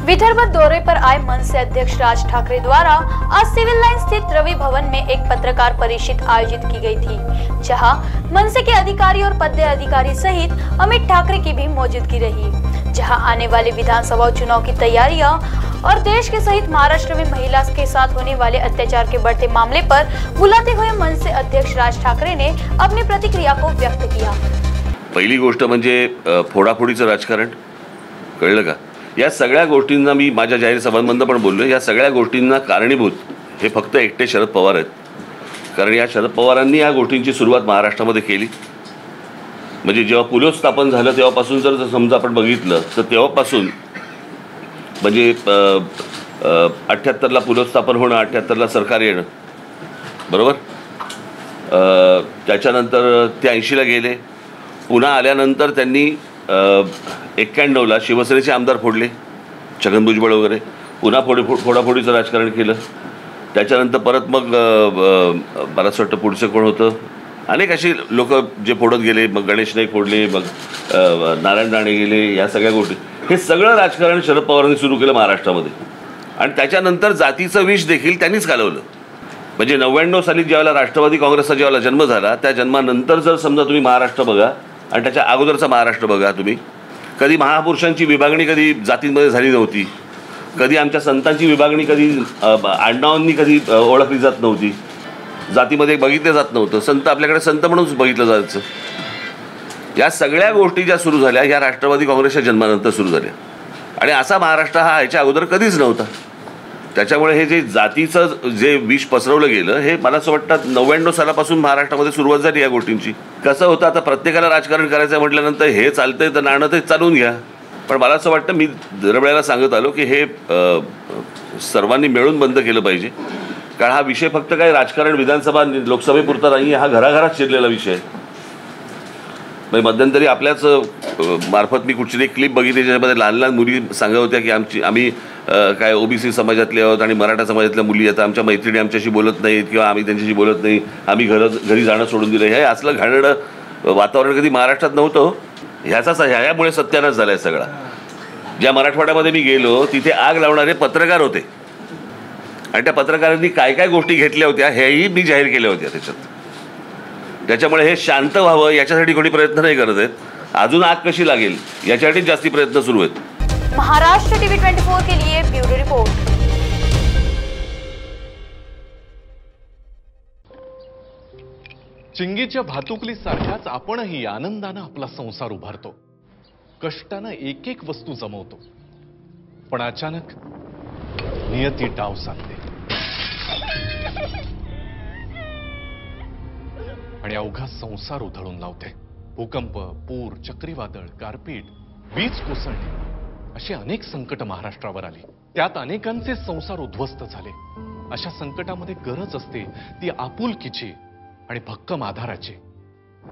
विदर्भ दौरे पर आए मनसे अध्यक्ष राज ठाकरे द्वारा आज सिविल लाइन स्थित रवि भवन में एक पत्रकार परिषद आयोजित की गई थी, जहां मनसे के अधिकारी और पदाधिकारी सहित अमित ठाकरे की भी मौजूदगी रही। जहां आने वाले विधानसभा चुनाव की तैयारियां और देश के सहित महाराष्ट्र में महिला के साथ होने वाले अत्याचार के बढ़ते मामले पर बुलाते हुए मनसे अध्यक्ष राज ठाकरे ने अपनी प्रतिक्रिया को व्यक्त किया। पहिली गोष्ट म्हणजे फोडाफोडीचं राजकारण, कळलं का? या सगळ्या गोष्टींना मी माझ्या जाहीर सभांमध्ये पण बोललो। या सगळ्या गोष्टींना कारणीभूत हे फक्त एकटे शरद पवार आहेत, कारण या शरद पवारांनी या गोष्टींची सुरुवात महाराष्ट्रामध्ये केली। म्हणजे जेव्हा पुलोत्स्थापन झालं तेव्हापासून जर समजा आपण बघितलं तर तेव्हापासून म्हणजे 78ला पुलोत्स्थापन होणं, 78ला सरकार येणं, बरोबर। त्याच्यानंतर ते 80ला गेले, पुन्हा आल्यानंतर त्यांनी 91ला शिवसेनेचे आमदार फोडले, छगन भुजबळ वगैरे, पुन्हा फोडाफोडीचं राजकारण केलं। त्याच्यानंतर परत मग मला असं वाटतं पुढचं कोण होतं, अनेक अशी लोक जे फोडत गेले, मग गणेश नाईक फोडले, मग नारायण राणे गेले, या सगळ्या गोष्टी, हे सगळं राजकारण शरद पवारांनी सुरू केलं महाराष्ट्रामध्ये। आणि त्याच्यानंतर जातीचं विष देखील त्यांनीच घालवलं। म्हणजे 99 साली ज्यावेळेला राष्ट्रवादी काँग्रेसचा ज्यावेळेला जन्म झाला, त्या जन्मानंतर जर समजा तुम्ही महाराष्ट्र बघा आणि त्याच्या अगोदरचा महाराष्ट्र बघा तुम्ही, कधी महापुरुषांची विभागणी कधी जातींमध्ये झाली नव्हती, कधी आमच्या संतांची विभागणी कधी आडनावांनी कधी ओळखली जात नव्हती, जातीमध्ये बघितलं जात नव्हतं, संत आपल्याकडे संत म्हणूनच बघितलं जायचं। या सगळ्या गोष्टी ज्या सुरू झाल्या ह्या राष्ट्रवादी काँग्रेसच्या जन्मानंतर सुरू झाल्या आणि असा महाराष्ट्र हा ह्याच्या अगोदर कधीच नव्हता। त्याच्यामुळे हे जे जातीचं जे विष पसरवलं गेलं हे मला असं वाटतं 99 सालापासून महाराष्ट्रामध्ये सुरुवात झाली या गोष्टींची। कसं होतं, आता प्रत्येकाला राजकारण करायचं म्हटल्यानंतर हे चालतंय तर नाणं ते चालवून घ्या, पण मला असं वाटतं, मी दरवेळेला सांगत आलो की हे सर्वांनी मिळून बंद केलं पाहिजे, कारण हा विषय फक्त काही राजकारण विधानसभा लोकसभेपुरता नाही, हा घराघरात शिरलेला विषय आहे। म्हणजे मध्यंतरी आपल्याच मार्फत मी कुठची एक क्लिप बघितली ज्याच्यामध्ये लहान लहान मुली सांगत होत्या की आम्ही काय ओबीसी समाजातले आहोत आणि मराठा समाजातल्या मुली आता आमच्या मैत्रिणी आमच्याशी बोलत नाहीत किंवा आम्ही त्यांच्याशी बोलत नाही, आम्ही घरी जाणं सोडून दिलं। हे असलं घाणेरडं वातावरण कधी महाराष्ट्रात नव्हतं। ह्यामुळे सत्यानाश झाला आहे सगळा। ज्या मराठवाड्यामध्ये मी गेलो तिथे आग लावणारे पत्रकार होते आणि त्या पत्रकारांनी काय काय गोष्टी घेतल्या होत्या हेही मी जाहीर केल्या होत्या त्याच्यात। त्याच्यामुळे हे शांत व्हावं याच्यासाठी कोणी प्रयत्न नाही करत आहेत, अजून आग कशी लागेल याच्यासाठी जास्ती प्रयत्न सुरू आहेत। महाराष्ट्र टीवी 24 के लिए ब्यूरो रिपोर्ट। चिंगीच्या भातुकलीसारख्याच आपणही आनंदानं आपला संसार उभारतो, कष्टानं एक एक वस्तू जमवतो, पण अचानक नियती डाव साधते आणि अवघा संसार उधळून लावते। भूकंप, पूर, चक्रीवादळ, गारपीट, वीज कोसळणे अशी अनेक संकट महाराष्ट्रावर आली, त्यात अनेकांचे संसार उद्ध्वस्त झाले। अशा संकटामध्ये गरज असते ती आपुलकीची आणि भक्कम आधाराची,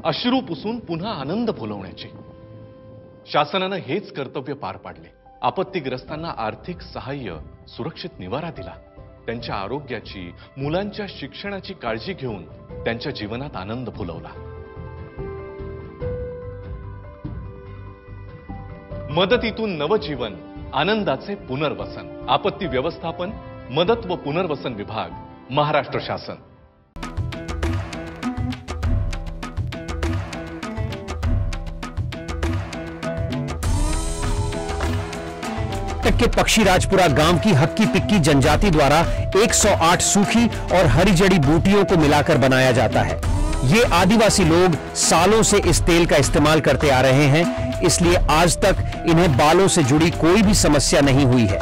अश्रू पुसून पुन्हा आनंद फुलवण्याची। शासनानं हेच कर्तव्य पार पाडले। आपत्तीग्रस्तांना आर्थिक सहाय्य, सुरक्षित निवारा दिला, त्यांच्या आरोग्याची, मुलांच्या शिक्षणाची काळजी घेऊन त्यांच्या जीवनात आनंद फुलवला। मदतीतून नवजीवन, आनंदाचे पुनर्वसन। आपत्ती व्यवस्थापन, मदत व पुनर्वसन विभाग, महाराष्ट्र शासन। के पक्षीराजपुरा गांव की हक्की पिक्की जनजाति द्वारा 108 सूखी और हरी जड़ी बूटियों को मिलाकर बनाया जाता है। ये आदिवासी लोग सालों से इस तेल का इस्तेमाल करते आ रहे हैं, इसलिए आज तक इन्हें बालों से जुड़ी कोई भी समस्या नहीं हुई है।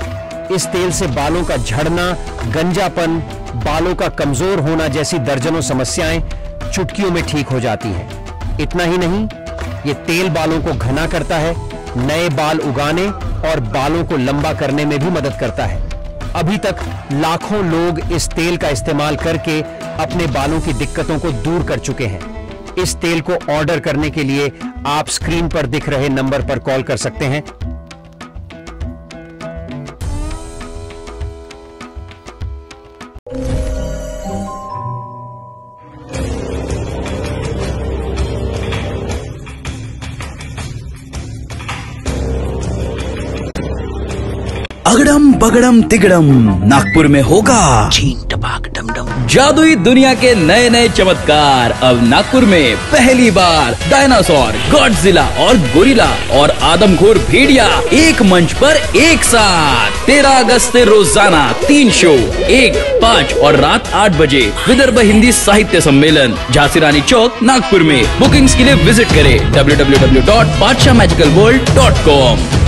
इस तेल से बालों का झड़ना, गंजापन, बालों का कमजोर होना जैसी दर्जनों समस्याएं चुटकियों में ठीक हो जाती हैं। इतना ही नहीं, ये तेल बालों को घना करता है, नए बाल उगाने और बालों को लंबा करने में भी मदद करता है। अभी तक लाखों लोग इस तेल का इस्तेमाल करके अपने बालों की दिक्कतों को दूर कर चुके हैं। इस तेल को ऑर्डर करने के लिए आप स्क्रीन पर दिख रहे नंबर पर कॉल कर सकते हैं। अगड़म बगड़म तिगड़म नागपुर में होगा चीन टपाक डमडम। जादुई दुनिया के नए नए चमत्कार अब नागपुर में पहली बार। डायनासोर, गॉडजिला और गोरिल्ला और आदमखोर भेड़िया एक मंच पर एक साथ। 13 अगस्त से रोजाना 3 शो, 1, 5 और रात 8 बजे। विदर्भ हिंदी साहित्य सम्मेलन, झांसी रानी चौक, नागपुर में। बुकिंग्स के लिए विजिट करें www.badshahmagicalworld.com।